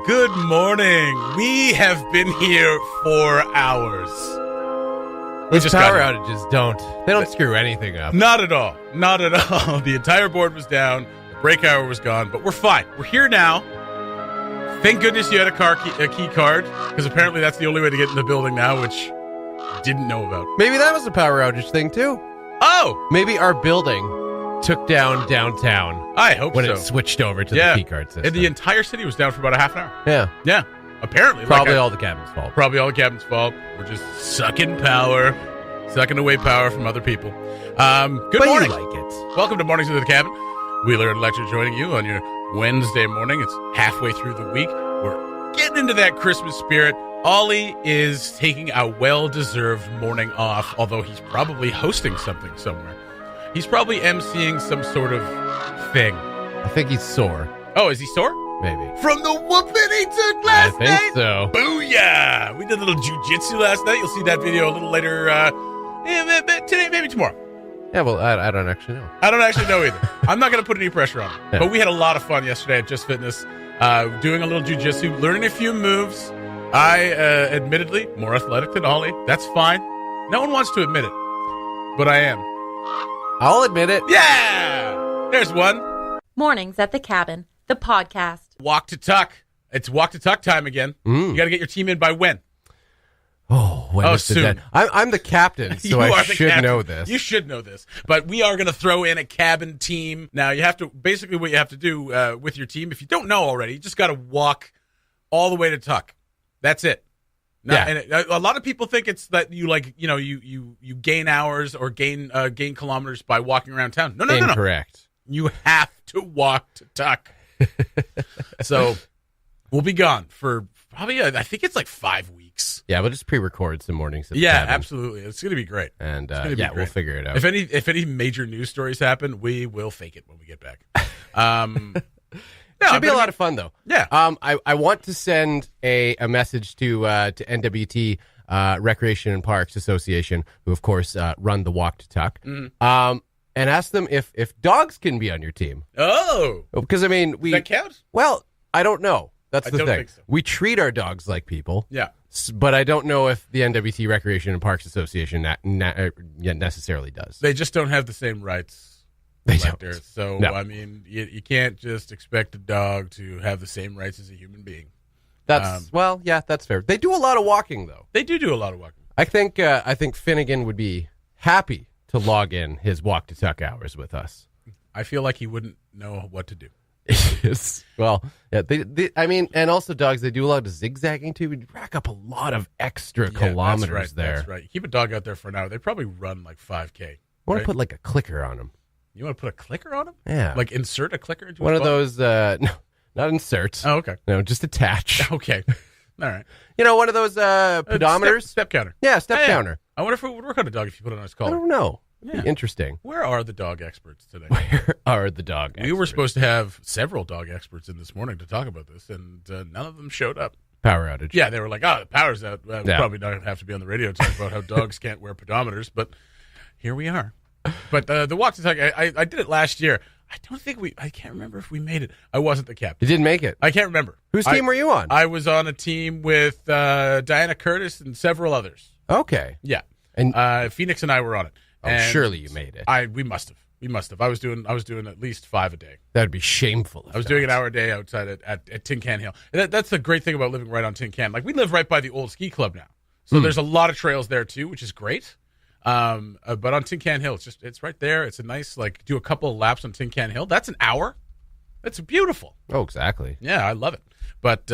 Good morning. We have been here for hours. Those power outages don't screw anything up. Not at all. Not at all. The entire board was down. The break hour was gone, but we're fine. We're here now. Thank goodness you had a key card, because apparently that's the only way to get in the building now, which I didn't know about. Maybe that was a power outage thing, too. Oh! Maybe our building took down downtown. I hope when so. It switched over to the key card system. And the entire city was down for about a half an hour. Yeah. Yeah. Apparently. Probably all the cabin's fault. Probably all the cabin's fault. We're just sucking away power from other people. Good morning. You like it. Welcome to Mornings with the Cabin. Wheeler and Lekter joining you on your Wednesday morning. It's halfway through the week. We're getting into that Christmas spirit. Ollie is taking a well-deserved morning off, although he's probably hosting something somewhere. He's probably emceeing some sort of thing. I think he's sore. Oh, is he sore? Maybe. From the whooping he took last night? I think so. Booyah! We did a little jiu-jitsu last night. You'll see that video a little later today, maybe tomorrow. Yeah, well, I don't actually know. I don't actually know either. I'm not going to put any pressure on him. Yeah. But we had a lot of fun yesterday at Just Fitness, doing a little jiu-jitsu, learning a few moves. I, admittedly, more athletic than Ollie. That's fine. No one wants to admit it, but I am. I'll admit it. Yeah! There's one. Mornings at the Cabin, the podcast. Walk to tuck. It's walk to tuck time again. You got to get your team in by when? Soon. I'm the captain, so I should know this. You should know this. But we are going to throw in a cabin team. Now, you have to, basically what you have to do with your team, if you don't know already, you just got to walk all the way to tuck. That's it. Now, yeah. And a lot of people think it's that you gain hours or gain kilometers by walking around town. No. Incorrect. You have to walk to tuck. So we'll be gone for probably, I think it's like 5 weeks. Yeah, we'll just pre-record some mornings at the cabin. cabin. Absolutely. It's going to be great. And great. We'll figure it out. If any major news stories happen, we will fake it when we get back. Should be a lot of fun, though. Yeah. I want to send a message to NWT Recreation and Parks Association, who, of course, run the Walk to Tuck, and ask them if dogs can be on your team. Oh. Because, I mean, Does that count? Well, I don't know. That's the thing. Think so. We treat our dogs like people. Yeah. But I don't know if the NWT Recreation and Parks Association necessarily does. They just don't have the same rights. They Lekter. don't. So, No. I mean, you can't just expect a dog to have the same rights as a human being. That's fair. They do a lot of walking, though. They do a lot of walking. I think Finnegan would be happy to log in his walk to tuck hours with us. I feel like he wouldn't know what to do. Yes. Well, yeah. And also dogs. They do a lot of zigzagging too. We rack up a lot of extra kilometers there. That's right. You keep a dog out there for an hour. They probably run like 5K. I want to put like a clicker on him. You want to put a clicker on him? Yeah. Like insert a clicker into one his of those. No, not insert. Oh, okay. No, just attach. Okay. All right. One of those pedometers. Step counter. Yeah, step counter. I wonder if it would work on a dog if you put it on his collar. I don't know. Yeah. Be interesting. Where are the dog experts today? Where are the dog experts? We were supposed to have several dog experts in this morning to talk about this, and none of them showed up. Power outage. Yeah, they were like, the power's out. We're probably not going to have to be on the radio to talk about how dogs can't wear pedometers, but here we are. But the walk to tuck, I did it last year. I can't remember if we made it. I wasn't the captain. You didn't make it. I can't remember. Whose team were you on? I was on a team with Diana Curtis and several others. Okay. Yeah. And Phoenix and I were on it. Oh, and surely you made it. We must have. I was doing at least 5 a day. That'd be shameful. I was doing an hour a day outside at Tin Can Hill. And that's the great thing about living right on Tin Can. Like, we live right by the old ski club now, so there's a lot of trails there too, which is great. But on Tin Can Hill, it's right there. It's a nice, do a couple of laps on Tin Can Hill. That's an hour. That's beautiful. Oh, exactly. Yeah, I love it. But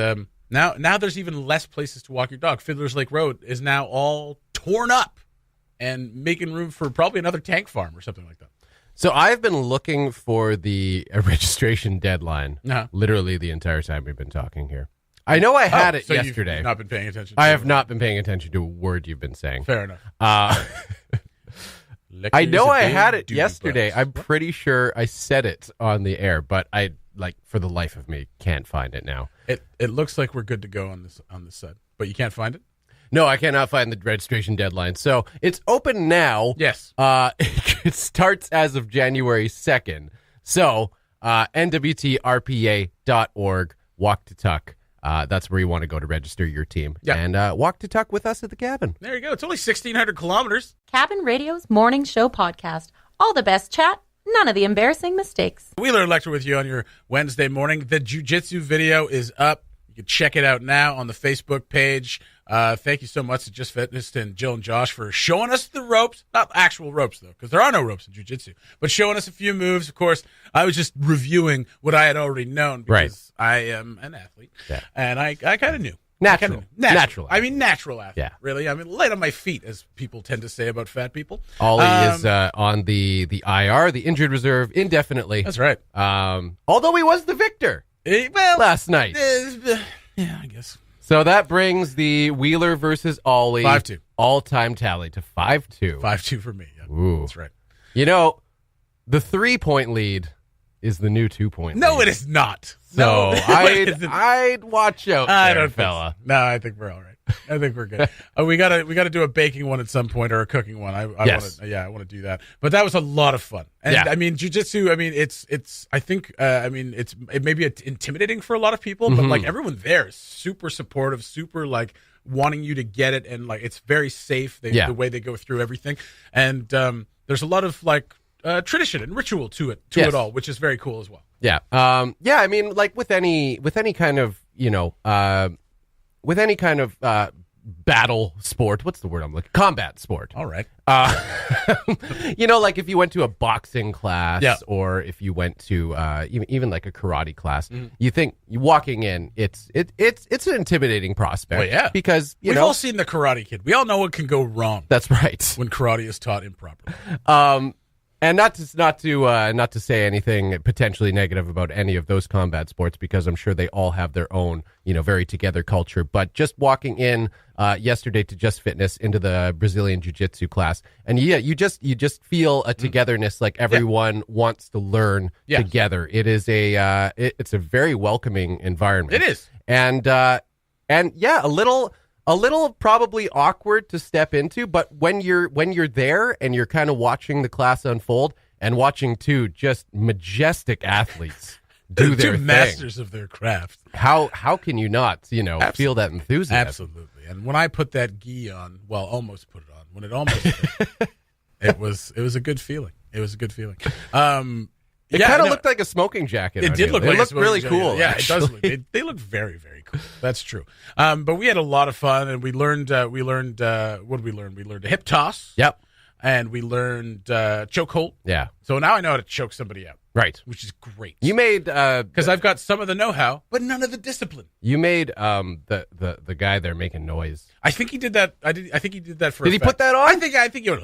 now there's even less places to walk your dog. Fiddler's Lake Road is now all torn up and making room for probably another tank farm or something like that. So I've been looking for the registration deadline literally the entire time we've been talking here. I know I had it yesterday. You've not been paying attention. I have not been paying attention to a word you've been saying. Fair enough. I know I had it yesterday. I'm pretty sure I said it on the air, but I for the life of me can't find it now. It looks like we're good to go on this side, but you can't find it? No, I cannot find the registration deadline. So it's open now. Yes. It starts as of January 2nd. So nwtrpa.org, walk to tuck. That's where you want to go to register your team. Yeah. And walk to tuck with us at the cabin. There you go. It's only 1,600 kilometers. Cabin Radio's morning show podcast. All the best chat, none of the embarrassing mistakes. Wheeler and Lekter with you on your Wednesday morning. The jiu-jitsu video is up. You can check it out now on the Facebook page. Thank you so much to Just Fitness and Jill and Josh for showing us the ropes. Not actual ropes, though, because there are no ropes in jiu-jitsu. But showing us a few moves. Of course, I was just reviewing what I had already known because I am an athlete. Yeah. And I kind of knew. Natural. I mean, natural athlete, Yeah. really. I mean, light on my feet, as people tend to say about fat people. Ollie is on the IR, the injured reserve, indefinitely. That's right. Although he was the victor last night. Yeah, I guess. So that brings the Wheeler versus Ollie 5-2 all-time tally to 5-2. 5-2 for me. Yeah. Ooh. That's right. You know, the 3-point lead is the new 2-point lead. No, it is not. So No, I'd watch out I there, don't fella. think so. No, I think we're all right. I think we're good. We gotta do a baking one at some point or a cooking one. I Yes. want to do that. But that was a lot of fun. And Yeah. I mean, jiu-jitsu, I mean, it's I think it may be intimidating for a lot of people, but like everyone there is super supportive, super like wanting you to get it, and like it's very safe the way they go through everything. And there's a lot of like tradition and ritual to it Yes. all, which is very cool as well. Yeah. I mean, like with any kind of, battle sport, what's the word I'm looking? Combat sport. All right. Like if you went to a boxing class Yeah. or if you went to even like a karate class, you think walking in, it's an intimidating prospect. Well, yeah. Because, We've all seen the Karate Kid. We all know what can go wrong that's right. when karate is taught improperly. And not to say anything potentially negative about any of those combat sports, because I'm sure they all have their own, very together culture. But just walking in yesterday to Just Fitness into the Brazilian Jiu Jitsu class, and you just feel a togetherness, like everyone wants to learn together. It is it's a very welcoming environment. It is, and yeah, a little probably awkward to step into, but when you're there and you're kind of watching the class unfold and watching two just majestic athletes do their two thing, masters of their craft. how can you not feel that enthusiasm? Absolutely. And when I put that gi on, well, almost put it on. When it almost fit, it was a good feeling. It was a good feeling. It kind of looked like a smoking jacket. It did look like it looked a really smoking cool. jacket. Yeah, actually. it does look. They look very, very cool. That's true. But we had a lot of fun, and we learned. What did we learn? We learned a hip toss. Yep. And we learned choke hold. Yeah. So now I know how to choke somebody out. Right. Which is great. You made because I've got some of the know-how, but none of the discipline. You made the guy there making noise. I think he did that. I think he did that for. Did he put that on? I think he went.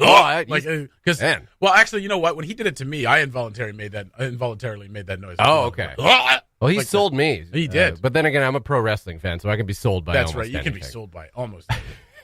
Because well, actually, you know what? When he did it to me, I involuntarily made that noise. Oh, okay. Well, he sold me. He did. But then again, I'm a pro wrestling fan, so I can be sold by. That's almost right. You anything. can be sold by almost.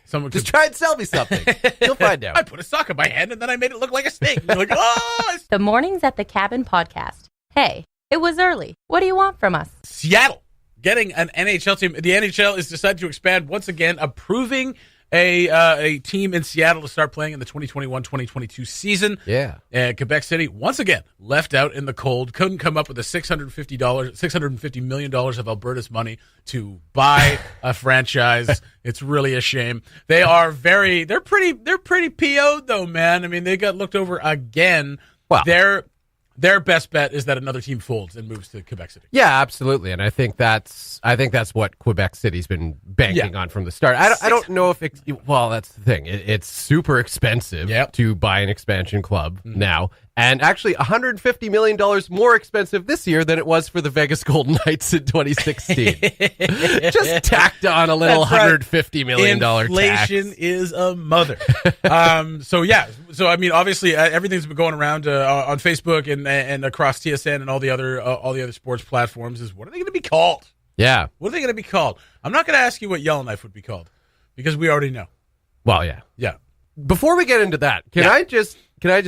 Someone just try and sell me something. You'll find out. I put a sock in my hand and then I made it look like a snake. You're like, oh! The Mornings at the Cabin podcast. Hey, it was early. What do you want from us? Seattle getting an NHL team. The NHL has decided to expand once again, approving a team in Seattle to start playing in the 2021-2022 season. Yeah. And Quebec City, once again, left out in the cold. Couldn't come up with the $650 million of Alberta's money to buy a franchise. It's really a shame. They're pretty PO'd though, man. I mean, they got looked over again. Wow. Their best bet is that another team folds and moves to Quebec City. Yeah, absolutely, and I think that's what Quebec City's been banking on from the start. I don't know if it's, well, that's the thing. It's super expensive to buy an expansion club now, and actually $150 million more expensive this year than it was for the Vegas Golden Knights in 2016. Just tacked on a little $150 million Inflation tax. is a mother. So I mean, obviously, everything's been going around on Facebook and across TSN and all the other sports platforms. Is what are they going to be called? Yeah, what are they going to be called? I'm not going to ask you what Yellowknife would be called because we already know. Well, yeah. Before we get into that, can I just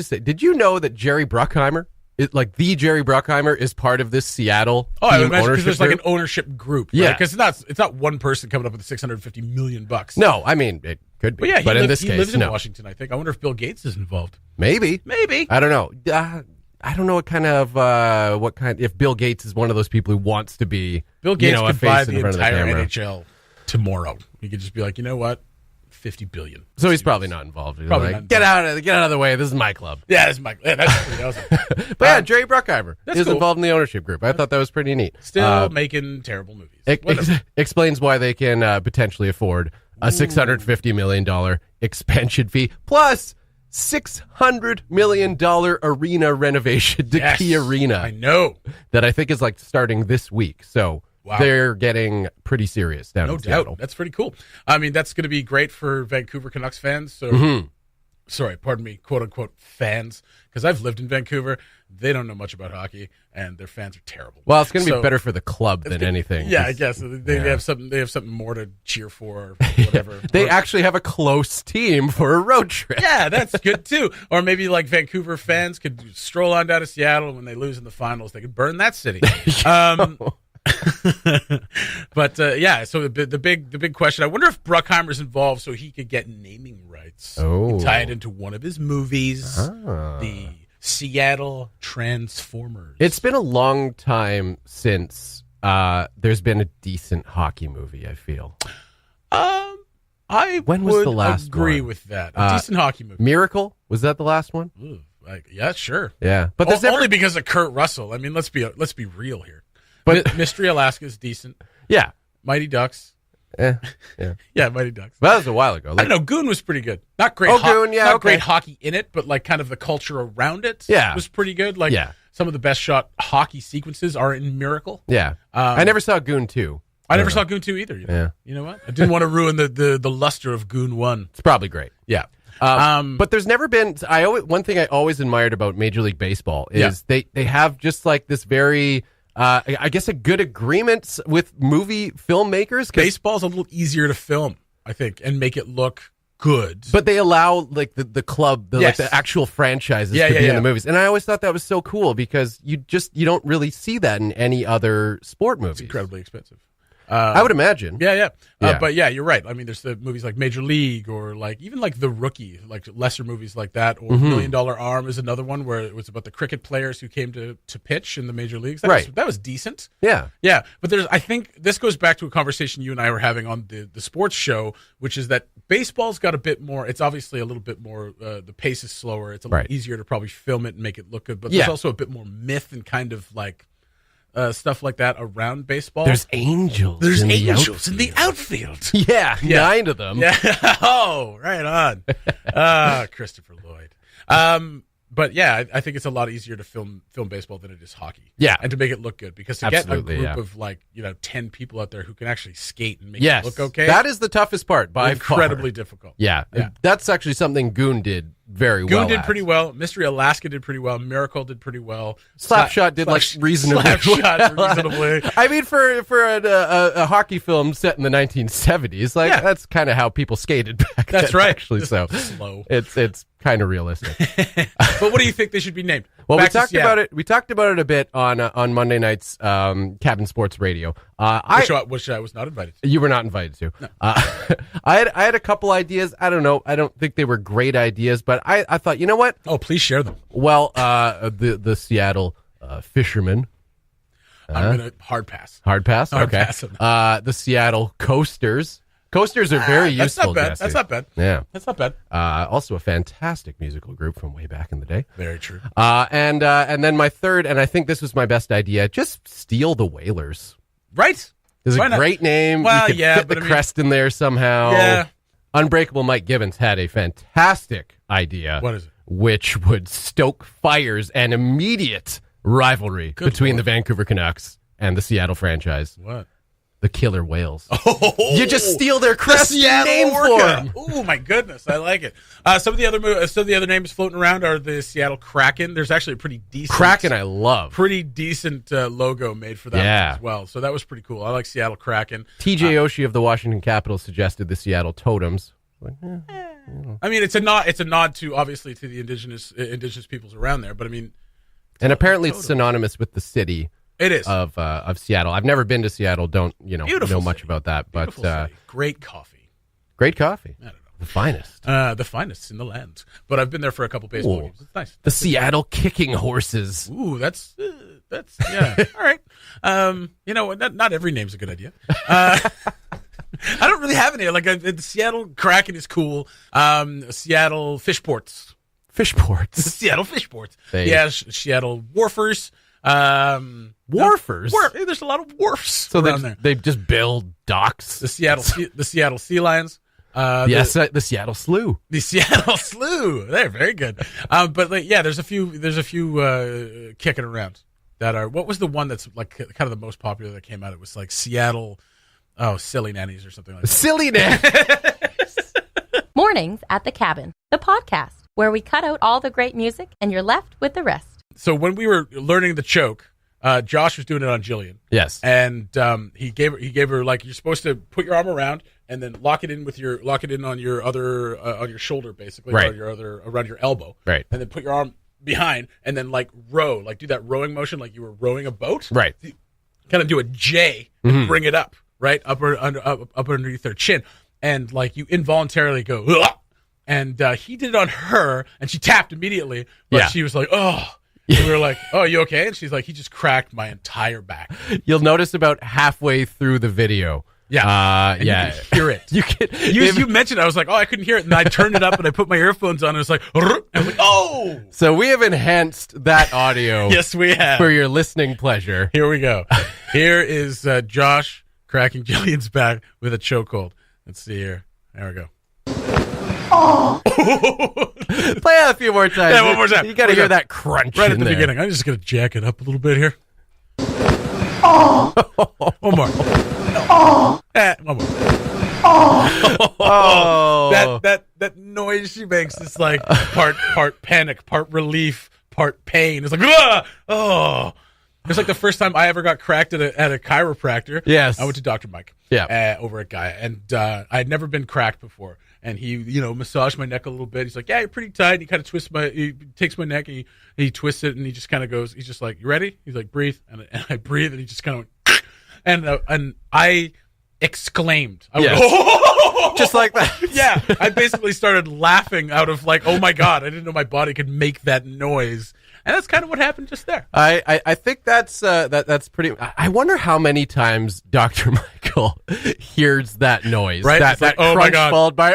say, did you know that Jerry Bruckheimer, the Jerry Bruckheimer, is part of this Seattle team ownership because there's group? like an ownership group. Right? Yeah, because it's not one person coming up with the $650 million. No, I mean it could be. But in this case, he lives in no. Washington. I think. I wonder if Bill Gates is involved. Maybe. I don't know. I don't know if Bill Gates is one of those people who wants to be Bill Gates a could face buy in the front of the entire camera. NHL tomorrow. He could just be like, you know what, 50 billion. So he's probably not involved. He's Probably like, not get out of the way. This is my club. Yeah, that's Mike. Yeah, that's pretty awesome. But yeah, Jerry Bruckheimer is cool. involved in the ownership group. I thought that was pretty neat. Still making terrible movies. Explains why they can potentially afford a $650 million expansion fee plus $600 million arena renovation to Yes, Key Arena. I know. That I think is like starting this week. So Wow. they're getting pretty serious down No in doubt. Seattle. That's pretty cool. I mean, that's going to be great for Vancouver Canucks fans. So, sorry, pardon me, quote unquote fans, because I've lived in Vancouver. They don't know much about hockey, and their fans are terrible. Well, it's going to be better for the club than anything. Yeah, I guess they have something. They have something more to cheer for, or whatever. They actually have a close team for a road trip. Yeah, that's good too. Or maybe like Vancouver fans could stroll on down to Seattle, and when they lose in the finals, they could burn that city. But yeah, so the big question. I wonder if Bruckheimer's involved so he could get naming rights. Oh. Tie it into one of his movies, the Seattle Transformers. It's been a long time since there's been a decent hockey movie, I feel. When was would the last agree one? with that. A decent hockey movie. Miracle? Was that the last one? Ooh, yeah, sure. Yeah. But there's only because of Kurt Russell. I mean, let's be real here. But Mystery Alaska is decent. yeah. Mighty Ducks. Yeah. Yeah, Mighty Ducks. Well, that was a while ago. I don't know. Goon was pretty good. Not great. Goon, yeah, not okay. great hockey in it, but like kind of the culture around it. Yeah. Was pretty good. Like some of the best shot hockey sequences are in Miracle. Yeah. I never saw Goon 2. I never saw Goon 2 either. You know what? I didn't want to ruin the luster of Goon 1. It's probably great. Yeah. But there's never been. One thing I always admired about Major League Baseball is they have just like this very. I guess a good agreement with movie filmmakers. Baseball's a little easier to film, I think, and make it look good. But they allow like the club, like the actual franchises to be in the movies. And I always thought that was so cool because you don't really see that in any other sport movie. It's incredibly expensive. I would imagine. Yeah. But yeah, you're right. I mean, there's the movies like Major League or like even like The Rookie, like lesser movies like that, or $1 Million Arm is another one where it was about the cricket players who came to pitch in the major leagues. That was decent. Yeah. Yeah. But I think this goes back to a conversation you and I were having on the sports show, which is that baseball's got a bit more, it's obviously a little bit more, the pace is slower. It's a little easier to probably film it and make it look good. But there's also a bit more myth and kind of like, stuff like that around baseball. There's angels. There's in angels the in the outfield. Yeah, 9 of them. Yeah. Oh, right on. Christopher Lloyd. But yeah, I think it's a lot easier to film baseball than it is hockey. Yeah. And to make it look good. Because to get a group of like, 10 people out there who can actually skate and make it look okay. That is the toughest part by incredibly far. difficult. Yeah. That's actually something Goon did very well. Goon did pretty well. Mystery Alaska did pretty well. Miracle did pretty well. Slapshot did like reasonably reasonably. I mean, for a hockey film set in the 1970s, like that's kind of how people skated back then. That's right. Actually, just so slow. It's kind of realistic. But what do you think they should be named? Well, Back we talked about it. We talked about it a bit on Monday night's Cabin Sports Radio. Which I was not invited to. You were not invited to. No. I had a couple ideas. I don't know. I don't think they were great ideas, but I thought, you know what? Oh, please share them. Well, the Seattle Fishermen. I'm gonna hard pass. Hard pass. Hard Okay. pass on The Seattle Coasters. Coasters are very useful. That's not bad. Yeah, that's not bad. Also a fantastic musical group from way back in the day. Very true. And then my third, and I think this was my best idea, just steal the Whalers. Right. There's a great name. Well, you could fit the crest in there somehow. Yeah. Unbreakable Mike Gibbons had a fantastic idea. What is it? Which would stoke fires and immediate rivalry between the Vancouver Canucks and the Seattle franchise. What? The Killer Whales. Oh, you just steal their crest name for them. Oh my goodness, I like it. Some of the other names floating around are the Seattle Kraken. There's actually a pretty decent Kraken. I love pretty decent logo made for that one as well. So that was pretty cool. I like Seattle Kraken. TJ Oshie of the Washington Capitals suggested the Seattle Totems. I mean, it's a nod to obviously to the indigenous peoples around there, but I mean, and apparently it's synonymous with the city. It is of Seattle. I've never been to Seattle. Don't know Beautiful much city. about that, but great coffee. Great coffee. I don't know. The finest. The finest in the land. But I've been there for a couple baseball games. It's nice. The Seattle Kicking Horses. Ooh, that's yeah. All right. Not every name's a good idea. I don't really have any. Like the Seattle Kraken is cool. Seattle Fishports. Seattle Fishports. Seattle Wharfers. Wharfers? There's a lot of wharfs So around there. they just build docks. The Seattle Sea Lions. The Seattle Slough. The Seattle Slough. They're very good. But there's a few kicking around that are. What was the one that's like kind of the most popular that came out? It was like Seattle. Oh, Sillynannies or something like that. Sillynannies. Mornings at the Cabin, the podcast where we cut out all the great music and you're left with the rest. So when we were learning the choke, Josh was doing it on Jillian. Yes. And he gave her like, you're supposed to put your arm around and then lock it in on your other on your shoulder, basically, right. or around your elbow, right? And then put your arm behind and then like row, like do that rowing motion, like you were rowing a boat, right? Kind of do a J and bring it up, right up underneath their chin, and like you involuntarily go, ugh! And he did it on her, and she tapped immediately, but she was like, oh. And we were like, oh, you okay? And she's like, he just cracked my entire back. You'll notice about halfway through the video. Yeah. You can hear it. You mentioned it. I was like, oh, I couldn't hear it. And I turned it up and I put my earphones on and it was like, and I was like, oh. So we have enhanced that audio. Yes, we have. For your listening pleasure. Here we go. Here is Josh cracking Jillian's back with a chokehold. Let's see here. There we go. Oh. Play that a few more times. Yeah, one more time. You got to hear that crunch right at the beginning. I'm just going to jack it up a little bit here. Oh. One more. Oh. One more. Oh. That noise she makes is like part panic, part relief, part pain. It's like, ah! Oh. It's like the first time I ever got cracked at a chiropractor. Yes. I went to Dr. Mike. Yeah. Over at Gaia. And I had never been cracked before. And he, massaged my neck a little bit. He's like, yeah, you're pretty tight. He kind of he takes my neck and he twists it and he just kind of goes, he's just like, you ready? He's like, breathe. And I breathe and he just kind of went, and I exclaimed. I went, oh! Just like that. Yeah. I basically started laughing out of like, oh my God, I didn't know my body could make that noise. And that's kind of what happened just there. I think that's pretty. I wonder how many times Dr. Michael hears that noise, right? That like, oh crunch my God. followed by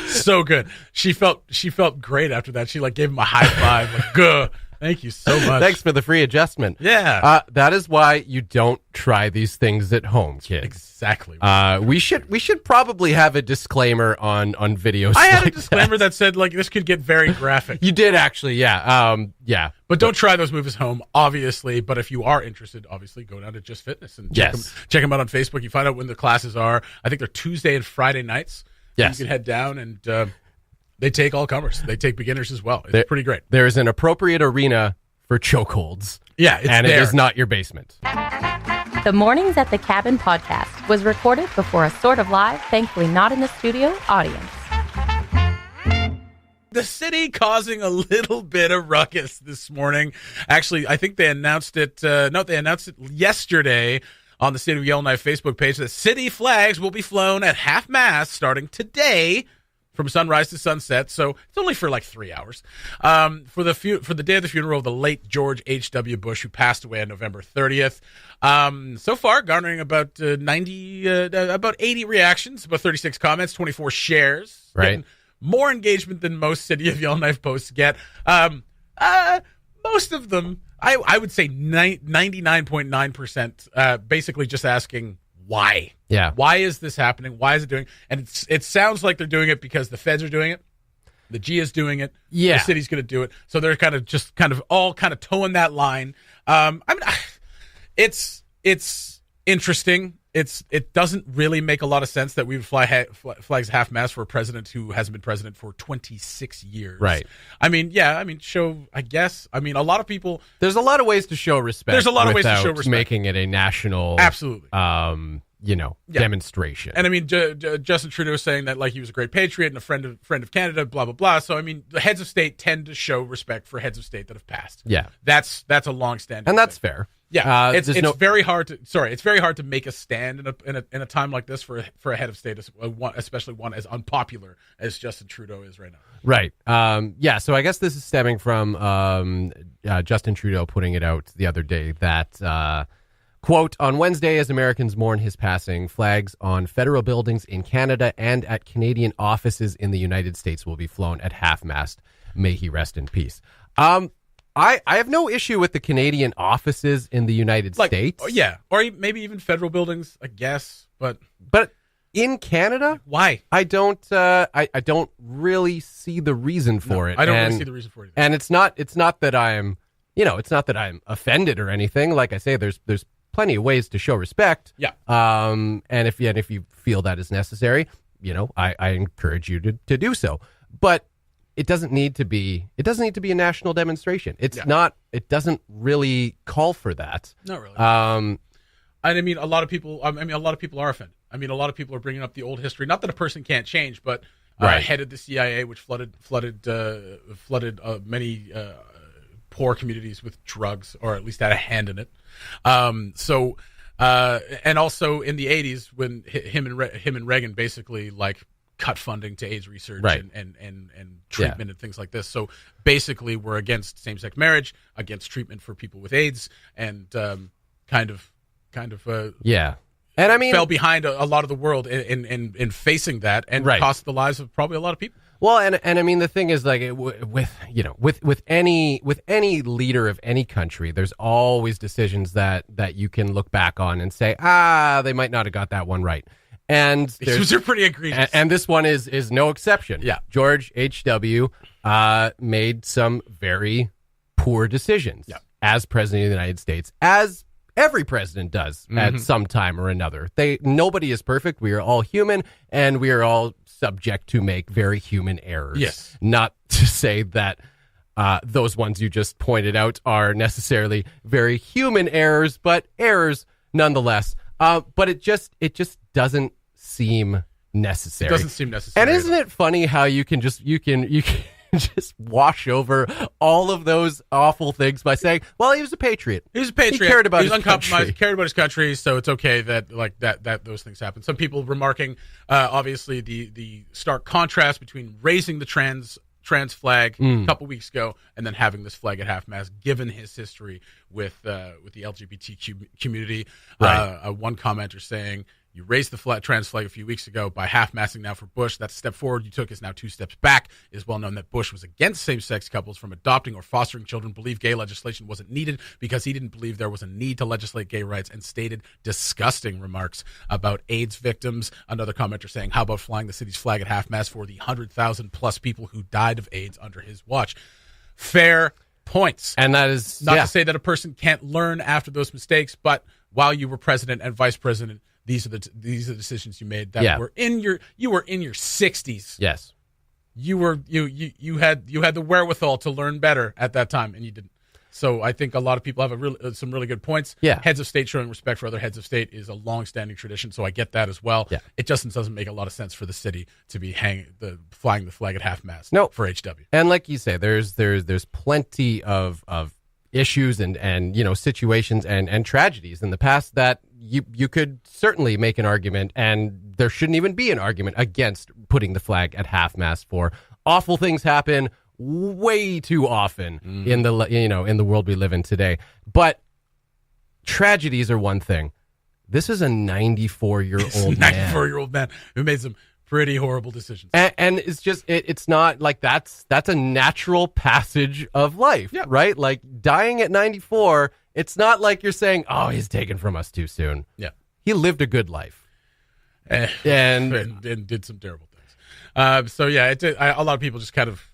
So good. She felt great after that. She like gave him a high five. Like, Guh. Thank you so much. Thanks for the free adjustment. Yeah. That is why you don't try these things at home, kids. Exactly. We should probably have a disclaimer on videos. I had a disclaimer that said like this could get very graphic. You did actually, yeah. Yeah. But don't try those moves at home, obviously. But if you are interested, obviously go down to Just Fitness and check them out on Facebook. You find out when the classes are. I think they're Tuesday and Friday nights. Yes. You can head down and they take all comers. They take beginners as well. It's pretty great. There is an appropriate arena for chokeholds. Yeah, it is not your basement. The Mornings at the Cabin podcast was recorded before a sort of live, thankfully not in the studio, audience. The city causing a little bit of ruckus this morning. Actually, I think they announced it. They announced it yesterday on the City of Yellowknife Facebook page that city flags will be flown at half-mast starting today from sunrise to sunset. So it's only for like 3 hours. For the day of the funeral of the late George H.W. Bush, who passed away on November 30th. So far, garnering about 80 reactions, about 36 comments, 24 shares. Right. Getting more engagement than most City of Yellowknife posts get. Most of them, I would say 99.9%, basically just asking why. Yeah. Why is this happening? Why is it doing? And it sounds like they're doing it because the feds are doing it. The G is doing it. Yeah. The city's going to do it. So they're all towing that line. It's interesting. It doesn't really make a lot of sense that we would fly flags half-mast for a president who hasn't been president for 26 years. Right. Show, I guess. A lot of people... There's a lot of ways to show respect. There's a lot of ways to show respect. Making it a national... Absolutely. Demonstration. And Justin Trudeau saying that like he was a great patriot and a friend of Canada, blah, blah, blah. So, the heads of state tend to show respect for heads of state that have passed. Yeah. That's a long-standing And that's thing. fair. Yeah, it's very hard to. Sorry, it's very hard to make a stand in a time like this for a head of state, especially one as unpopular as Justin Trudeau is right now. Right. Yeah. So I guess this is stemming from Justin Trudeau putting it out the other day that quote, on Wednesday, as Americans mourn his passing, flags on federal buildings in Canada and at Canadian offices in the United States will be flown at half-mast. May he rest in peace. I have no issue with the Canadian offices in the United States. Yeah, or maybe even federal buildings, I guess. But in Canada, why? I don't really see the reason for it. I don't really see the reason for it. And it's not that I'm offended or anything. Like I say, there's plenty of ways to show respect. Yeah. And if you feel that is necessary, I encourage you to do so. But it doesn't need to be a national demonstration. It's not. It doesn't really call for that. Not really. I mean, a lot of people are offended. I mean, a lot of people are bringing up the old history. Not that a person can't change, but headed the CIA, which flooded many poor communities with drugs, or at least had a hand in it. And also in the 80s, when him and Reagan basically cut funding to AIDS research and treatment and things like this. So basically, we're against same-sex marriage, against treatment for people with AIDS, and kind of. And I mean, fell behind a lot of the world in facing that, and cost the lives of probably a lot of people. Well, and I mean, the thing is, with any leader of any country, there's always decisions that you can look back on and say, they might not have got that one right. And these are pretty egregious. And this one is no exception. Yeah. George H.W. Made some very poor decisions as president of the United States, as every president does at some time or another. Nobody is perfect. We are all human, and we are all subject to make very human errors. Yes. Not to say that those ones you just pointed out are necessarily very human errors, but errors nonetheless. But it just doesn't seem necessary. It doesn't seem necessary. And isn't it funny how you can just wash over all of those awful things by saying, well, he was a patriot. He was a patriot. He cared about his uncompromised. country. He cared about his country, so it's okay that those things happen. Some people remarking, obviously, the stark contrast between raising the trans flag a couple weeks ago and then having this flag at half-mast, given his history with the LGBTQ community. Right. One commenter saying, you raised the trans flag a few weeks ago by half-masting now for Bush. That step forward you took is now 2 steps back. It is well known that Bush was against same-sex couples from adopting or fostering children, believed gay legislation wasn't needed because he didn't believe there was a need to legislate gay rights, and stated disgusting remarks about AIDS victims. Another commenter saying, how about flying the city's flag at half-mast for the 100,000-plus people who died of AIDS under his watch? Fair points. And that is not to say that a person can't learn after those mistakes, but while you were president and vice president, these are the decisions you made that were in your 60s. Yes, you had the wherewithal to learn better at that time, and you didn't. So I think a lot of people have some really good points. Yeah. Heads of state showing respect for other heads of state is a long-standing tradition, so I get that as well. Yeah. It just doesn't make a lot of sense for the city to be flying the flag at half-mast for HW. And like you say, there's plenty of issues and situations and tragedies in the past that you could certainly make an argument, and there shouldn't even be an argument against putting the flag at half-mast for. Awful things happen way too often in the world we live in today. But tragedies are one thing. This is a 94-year-old man. 94-year-old man who made some pretty horrible decisions. And it's just, it's not like that's a natural passage of life, right? Like dying at 94, it's not like you're saying, oh, he's taken from us too soon. Yeah. He lived a good life. And did some terrible things. A lot of people just kind of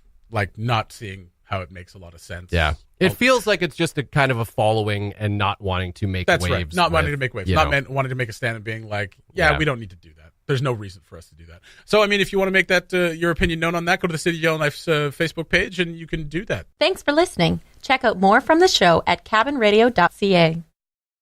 not seeing how it makes a lot of sense. Yeah. It feels like it's just a kind of a following and not wanting to make waves. That's right. Not wanting to make waves. Not wanting to make a stand and being like, we don't need to do that. There's no reason for us to do that. So, I mean, if you want to make that your opinion known on that, go to the City of Yellowknife's Facebook page and you can do that. Thanks for listening. Check out more from the show at cabinradio.ca.